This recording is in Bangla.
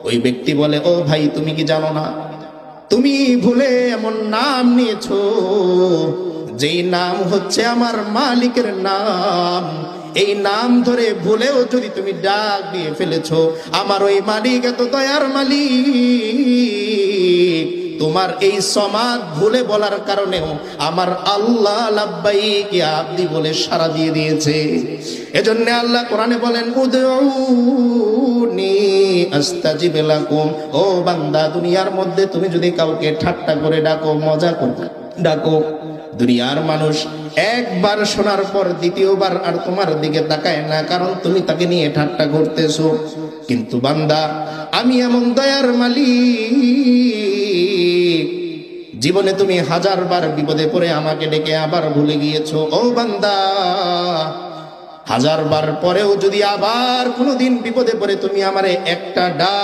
ওই ব্যক্তি বলে, ও ভাই, তুমি কি জানো না, তুমি ভুলে এমন নাম নিয়েছো যেই নাম হচ্ছে আমার মালিকের নাম। এই নাম ধরে ভুলেও যদি তুমি ডাক দিয়ে ফেলেছো, আমার ওই মালিক এত দয়ার মালিক, তোমার এই সমাদ ভুলে বলার কারণেও আমার আল্লাহ লাব্বাইক ইয়া আব্দি বলে সাড়া দিয়ে দিয়েছে। এজন্য আল্লাহ কোরআনে বলেন, উদউনি আস্তাজিব লাকুম। ও বান্দা, দুনিয়ার মধ্যে তুমি যদি কাউকে ঠাট্টা করে ডাকো, মজা করে ডাকো, দুনিয়ার মানুষ একবার শোনার পর দ্বিতীয়বার আর তোমার দিকে তাকায় না, কারণ তুমি তাকে নিয়ে ঠাট্টা করতেছো। কিন্তু বান্দা, আমি এমন দয়ার মালিক, জীবনে তুমি 1000 বার বিপদে পড়ে আমাকে ডেকে আবার ভুলে গিয়েছো। ও বান্দা, 1000 বার পরেও যদি আবার কোনোদিন বিপদে পড়ে তুমি আমারে একটা ডাক